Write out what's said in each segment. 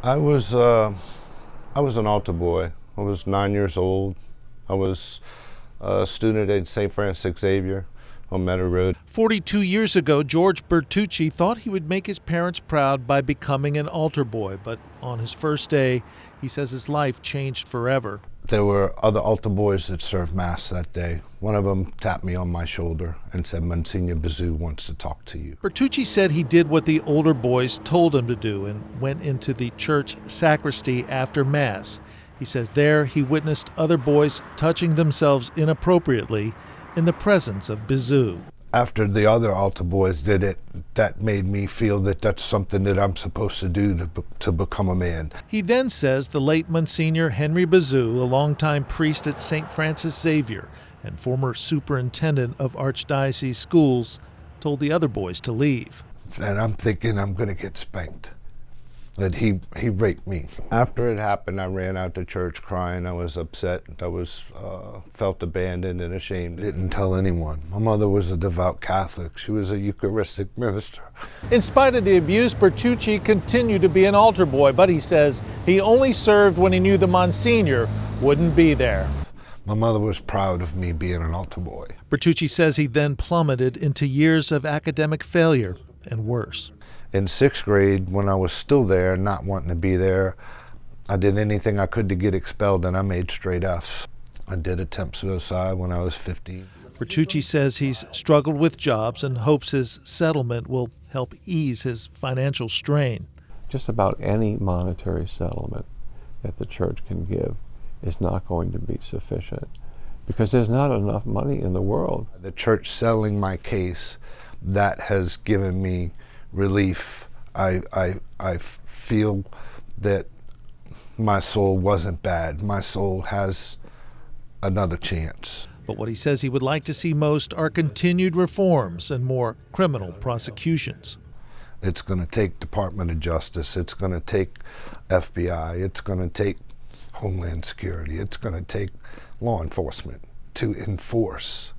I was an altar boy. I was 9 years old. I was a student at St. Francis Xavier on Meadow Road. 42 years ago, George Bertucci thought he would make his parents proud by becoming an altar boy, but on his first day, he says his life changed forever. There were other altar boys that served Mass that day. One of them tapped me on my shoulder and said, "Monsignor Bazou wants to talk to you." Bertucci said he did what the older boys told him to do and went into the church sacristy after Mass. He says there he witnessed other boys touching themselves inappropriately in the presence of Bazou. After the other altar boys did it, that made me feel that that's something that I'm supposed to do to become a man. He then says the late Monsignor Henry Bazou, a longtime priest at St. Francis Xavier and former superintendent of Archdiocese schools, told the other boys to leave. And I'm thinking I'm going to get spanked, that he raped me. After it happened, I ran out to church crying. I was upset. I was felt abandoned and ashamed. Didn't tell anyone. My mother was a devout Catholic. She was a Eucharistic minister. In spite of the abuse, Bertucci continued to be an altar boy, but he says he only served when he knew the Monsignor wouldn't be there. My mother was proud of me being an altar boy. Bertucci says he then plummeted into years of academic failure and worse. In sixth grade, when I was still there, not wanting to be there, I did anything I could to get expelled, and I made straight Fs. I did attempt suicide when I was 15. Bertucci says he's struggled with jobs and hopes his settlement will help ease his financial strain. Just about any monetary settlement that the church can give is not going to be sufficient because there's not enough money in the world. The church settling my case, that has given me relief. I feel that my soul wasn't bad. My soul has another chance. But what he says he would like to see most are continued reforms and more criminal prosecutions. It's going to take Department of Justice. It's going to take FBI. It's going to take Homeland Security. It's going to take law enforcement to enforce,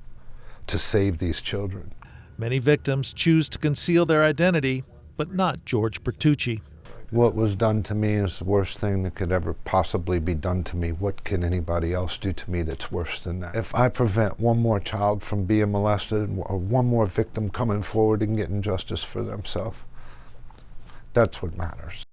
to save these children. Many victims choose to conceal their identity, but not George Bertucci. What was done to me is the worst thing that could ever possibly be done to me. What can anybody else do to me that's worse than that? If I prevent one more child from being molested or one more victim coming forward and getting justice for themselves, that's what matters.